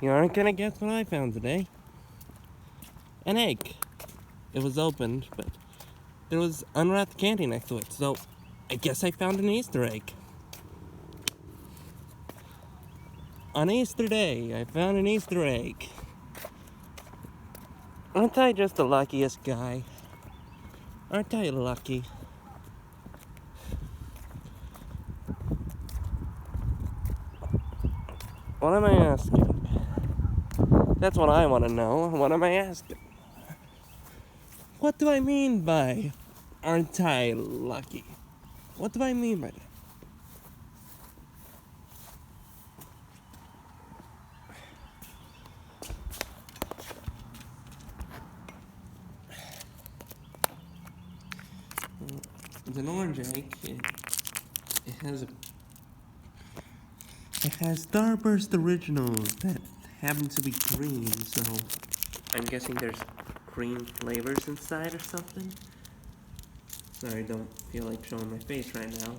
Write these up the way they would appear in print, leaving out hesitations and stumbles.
You aren't gonna guess what I found today. An egg. It was opened, but there was unwrapped candy next to it, so I guess I found an Easter egg. On Easter Day, I found an Easter egg. Aren't I just the luckiest guy? Aren't I lucky? What am I asking? That's what I want to know. What am I asking? What do I mean by aren't I lucky? What do I mean by that? It's an orange egg. It has Starburst Originals that happen to be green, so I'm guessing there's green flavors inside or something. Sorry, don't feel like showing my face right now.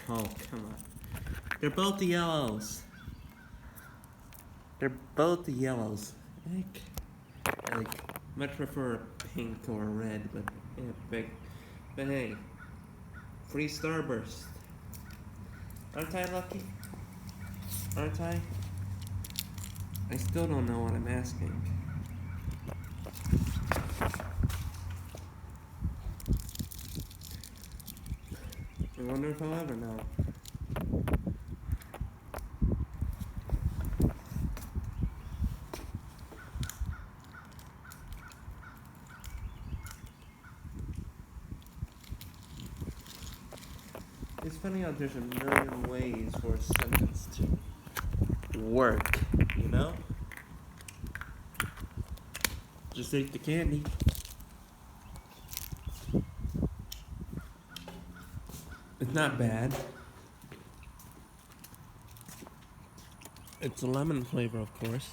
Oh, come on. They're both the yellows. They're both the yellows. I much prefer a pink or a red, but yeah, but hey, free Starburst. Aren't I lucky? Aren't I? I still don't know what I'm asking. I wonder if I'll ever know. It's funny how there's a million ways for a sentence to work, you know? Just eat the candy. It's not bad. It's a lemon flavor, of course.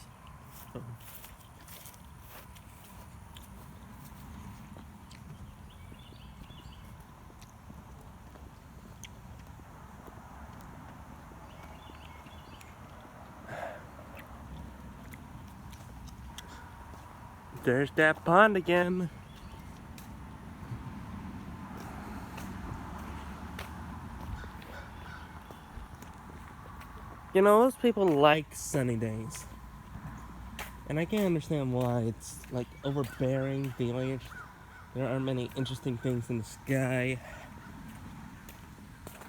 There's that pond again. You know, most people like sunny days. And I can't understand why. It's like overbearing. There aren't many interesting things in the sky.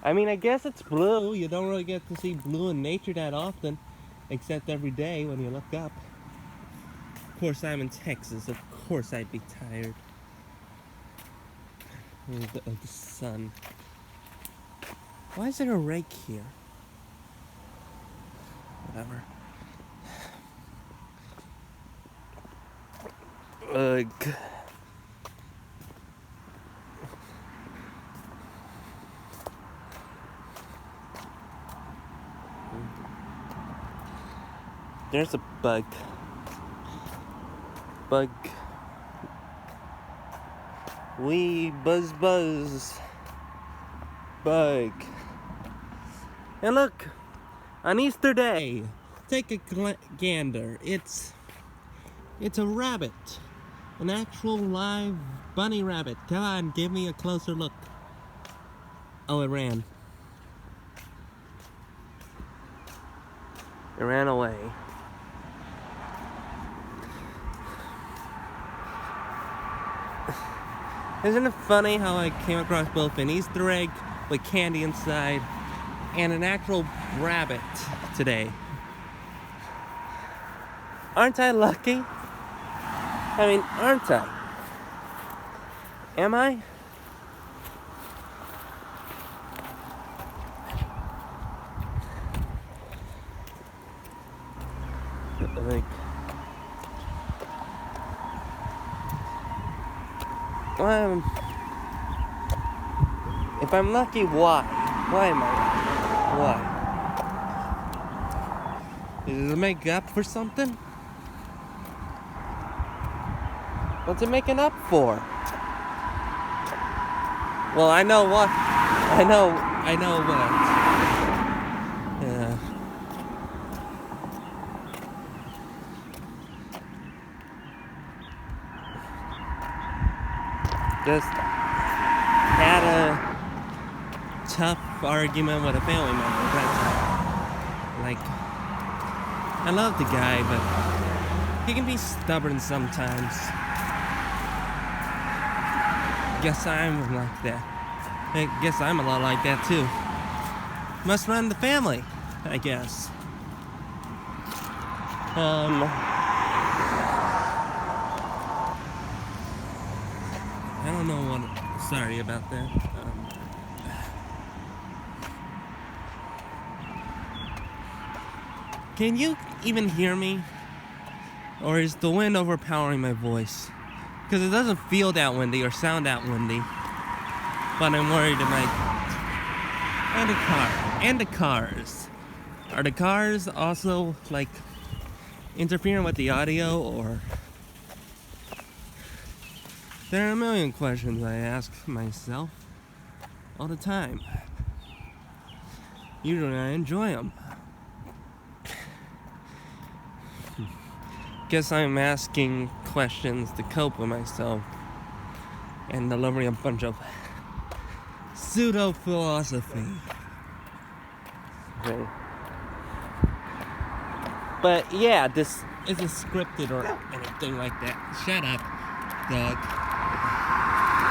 I mean, I guess it's blue. You don't really get to see blue in nature that often, except every day when you look up. Of course, I'm in Texas. Of course, I'd be tired of the sun. Why is there a rake here? Whatever. Ugh. There's a bug. Bug. Wee buzz buzz. Bug. And look, on Easter Day, take a gander. It's a rabbit. An actual live bunny rabbit. Come on, give me a closer look. Oh, it ran. It ran away. Isn't it funny how I came across both an Easter egg with candy inside and an actual rabbit today? Aren't I lucky? I mean, aren't I? Am I? Like, well, if I'm lucky, why? Why am I lucky? Why? Does it make up for something? What's it making up for? Well, I know what. I know what. Yeah. just had a tough argument with a family member. That's like, I love the guy, but he can be stubborn sometimes. Guess I'm like that. I guess I'm a lot like that too. Must run the family, I guess. I don't know what. Sorry about that. Can you even hear me? Or is the wind overpowering my voice? Because it doesn't feel that windy or sound that windy. But I'm worried it might. And the cars. Are the cars also like interfering with the audio, or? There are a million questions I ask myself all the time. Usually I enjoy them. Guess I'm asking questions to cope with myself and delivering a bunch of pseudo-philosophy. Okay. But yeah, this isn't scripted or anything like that. Shut up, Doug.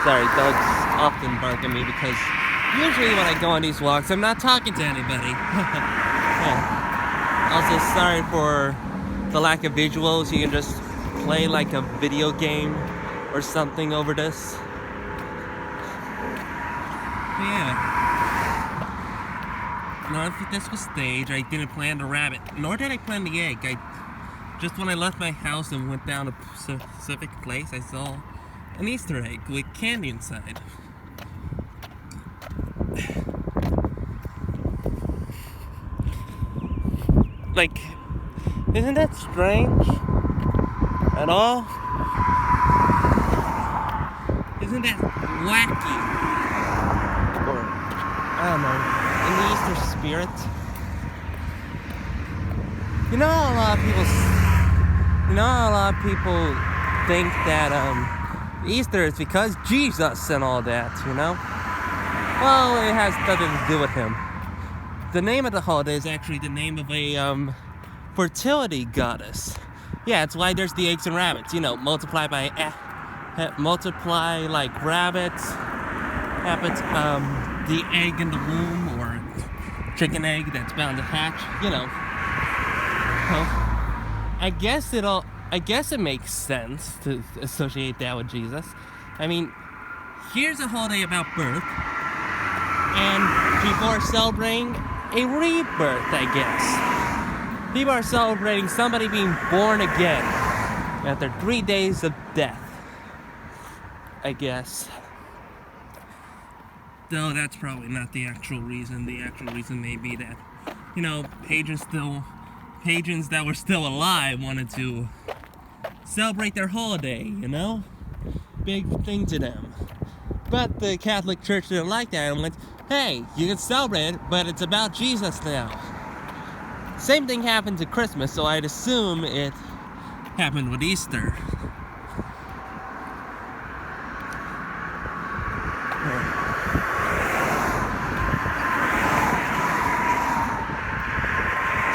Sorry, dogs often bark at me because usually when I go on these walks, I'm not talking to anybody. Yeah. Also, sorry for the lack of visuals. You can just play like a video game or something over this. Yeah. No, if this was staged, I didn't plan the rabbit, nor did I plan the egg. Just when I left my house and went down a specific place, I saw an Easter egg with candy inside. Like, isn't that strange at all? Isn't that wacky? Or, I don't know, in the Easter spirit? You know, a lot of people think that Easter is because Jesus and all that, you know? Well, it has nothing to do with him. The name of the holiday is actually the name of a fertility goddess. Yeah, it's why there's the eggs and rabbits. You know, multiply like rabbits. Happens the egg in the womb, or chicken egg that's bound to hatch. You know. Well, I guess it makes sense to associate that with Jesus. I mean, here's a holiday about birth, and people are celebrating a rebirth, I guess. People are celebrating somebody being born again after 3 days of death, I guess. Though that's probably not the actual reason. The actual reason may be that, you know, pagans that were still alive wanted to celebrate their holiday, you know? Big thing to them. But the Catholic Church didn't like that and went, hey, you can celebrate it, but it's about Jesus now. Same thing happened to Christmas, so I'd assume it happened with Easter.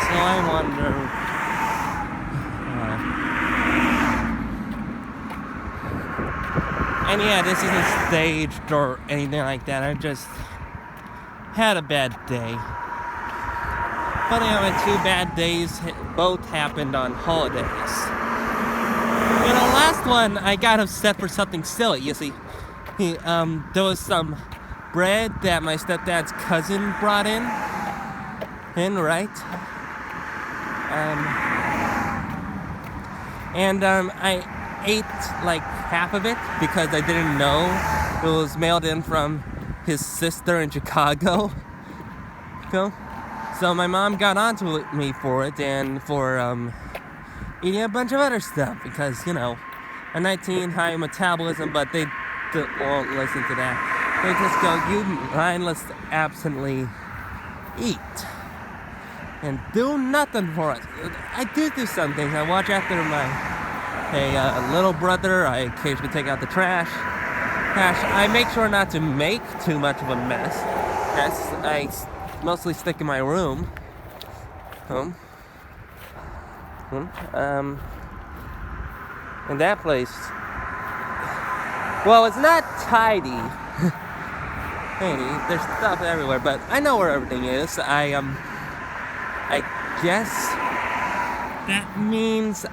So I wonder. And yeah, this isn't staged or anything like that. I just had a bad day. But anyway, 2 bad days both happened on holidays. You know, last one I got upset for something silly. You see, there was some bread that my stepdad's cousin brought in, right? I ate like half of it because I didn't know it was mailed in from his sister in Chicago. So my mom got onto me for it and for eating a bunch of other stuff because, you know, a 19 high metabolism, but they won't listen to that. They just go, you mindless absently eat and do nothing for us. I do some things. I watch after my little brother. I occasionally take out the trash. Gosh, I make sure not to make too much of a mess. I mostly stick in my room. In that place. Well, it's not tidy. There's stuff everywhere, but I know where everything is. I guess that means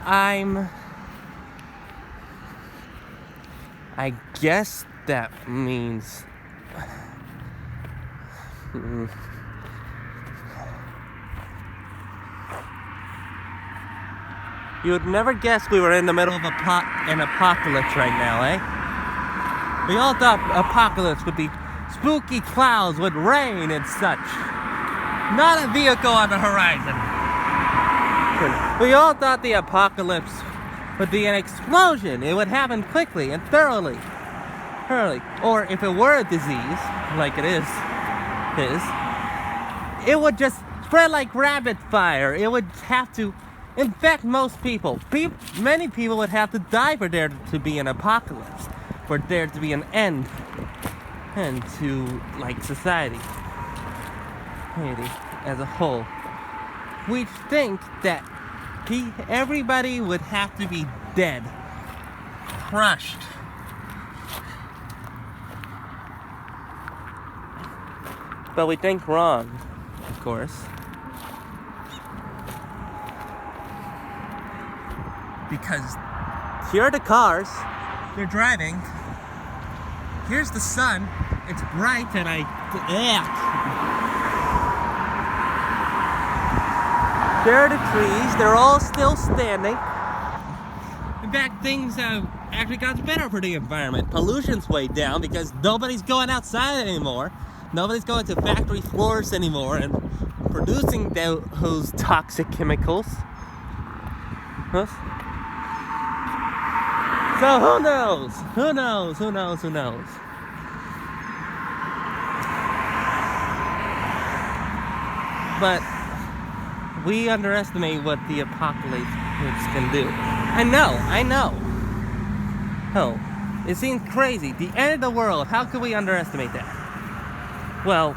I guess that means you would never guess we were in the middle of an apocalypse right now, eh? We all thought apocalypse would be spooky clouds with rain and such. Not a vehicle on the horizon. We all thought the apocalypse would be an explosion. It would happen quickly and thoroughly. Or if it were a disease, like it is, it would just spread like rapid fire. It would have to infect most people. Many people would have to die for there to be an apocalypse, for there to be an end to like society as a whole. We think that everybody would have to be dead, crushed. But we think wrong, of course. Because here are the cars, they're driving. Here's the sun, it's bright and there are the trees, they're all still standing. In fact, things have actually gotten better for the environment. Pollution's way down because nobody's going outside anymore. Nobody's going to factory floors anymore and producing those toxic chemicals. Huh? So who knows? But we underestimate what the apocalypse can do. I know. Oh, it seems crazy. The end of the world. How could we underestimate that? Well,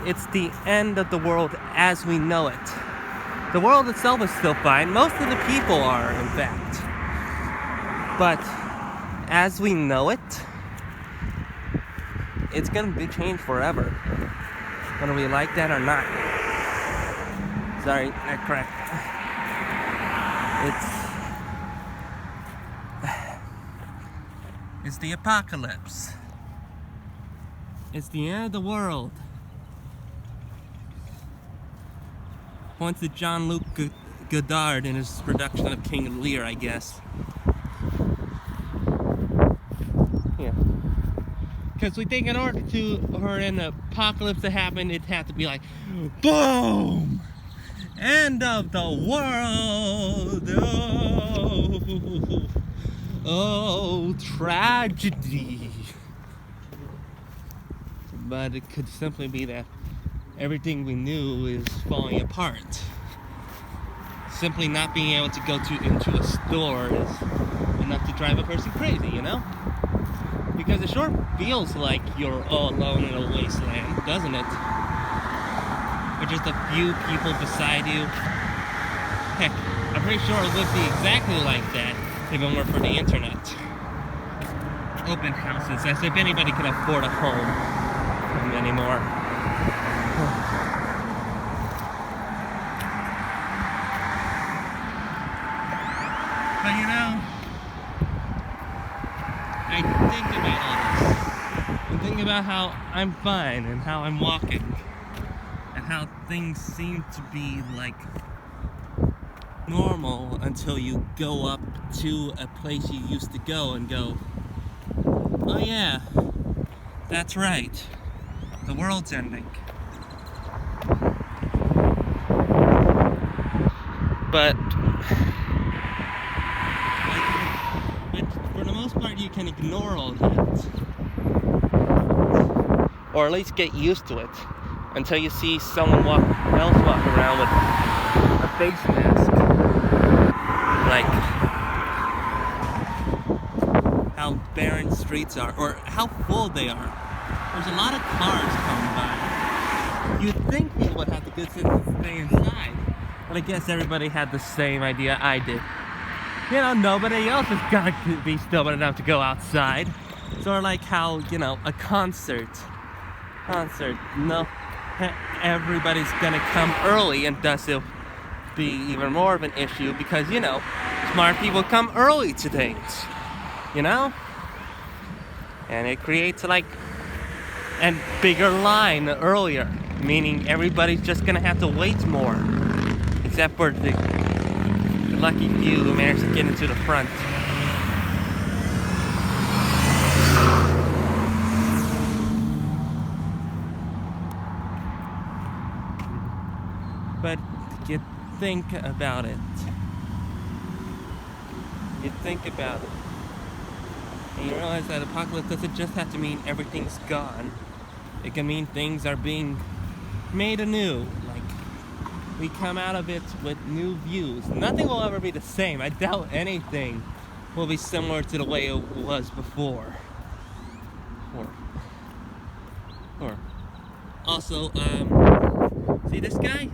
it's the end of the world as we know it. The world itself is still fine. Most of the people are, in fact. But as we know it, it's going to be changed forever. Whether we like that or not. Sorry, I cracked. It's the apocalypse. It's the end of the world. Points to Jean-Luc Godard in his production of King Lear, I guess. Yeah. Because we think in order for an apocalypse to happen, it'd have to be like, boom! End of the world! Oh, tragedy! But it could simply be that everything we knew is falling apart. Simply not being able to go into a store is enough to drive a person crazy, you know? Because it sure feels like you're all alone in a wasteland, doesn't it? With just a few people beside you. Heck, I'm pretty sure it would be exactly like that if it weren't for the internet. Open houses, as if anybody could afford a home anymore. But you know, I think about all this. I think about how I'm fine and how I'm walking and how things seem to be like normal until you go up to a place you used to go and go, oh yeah, that's right. The world's ending. But for the most part, you can ignore all that. Or at least get used to it. Until you see someone else walk around with a face mask. Like how Baron streets are, or how full they are. There's a lot of cars coming by. You'd think people would have the good sense to stay inside, but I guess everybody had the same idea I did. You know, nobody else is gonna be stupid enough to go outside. Sort of like how, you know, a concert, no, everybody's gonna come early, and thus it'll be even more of an issue because, you know, smart people come early to things, you know? And it creates like a bigger line earlier, meaning everybody's just gonna have to wait more, except for the lucky few who managed to get into the front. But you think about it. You think about it. And you realize that apocalypse doesn't just have to mean everything's gone. It can mean things are being made anew. Like, we come out of it with new views. Nothing will ever be the same. I doubt anything will be similar to the way it was before. Or. Also, see this guy?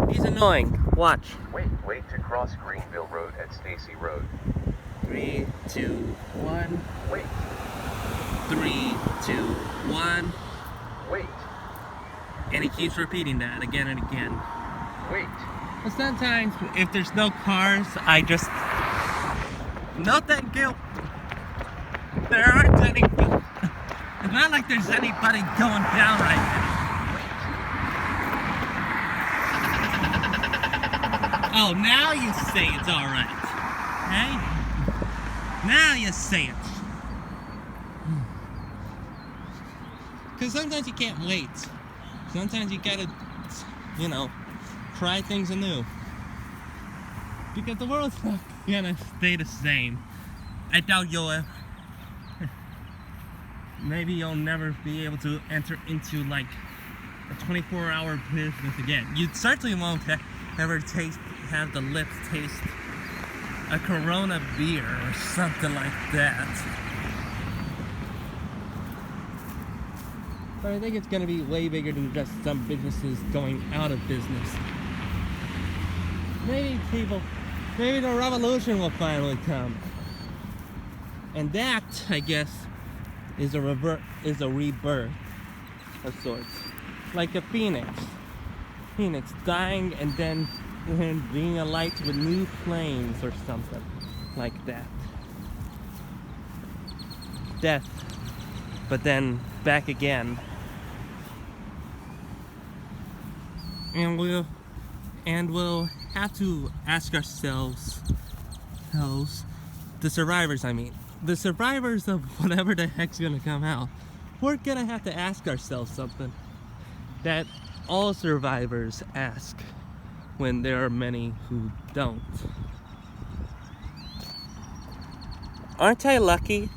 He's annoying. Watch. Wait to cross Greenville Road at Stacy Road. 3, 2, 1. Wait. 3, 2, 1. Wait. And he keeps repeating that again and again. Wait. But sometimes, if there's no cars, I just... No thank you. There aren't any... It's not like there's anybody going down right now. Oh, now you say it's alright. Hey? Now you say it. Because sometimes you can't wait. Sometimes you gotta, you know, try things anew. Because the world's not gonna stay the same. I doubt you'll maybe you'll never be able to enter into like a 24-hour business again. You certainly won't ever have the lips taste a Corona beer or something like that. But I think it's going to be way bigger than just some businesses going out of business. Maybe the revolution will finally come. And that, I guess, is a rebirth of sorts. Like a phoenix. Phoenix dying and then being alight with new flames or something like that. Death, but then back again. And we'll have to ask ourselves, the survivors of whatever the heck's gonna come out, we're gonna have to ask ourselves something that all survivors ask when there are many who don't. Aren't I lucky?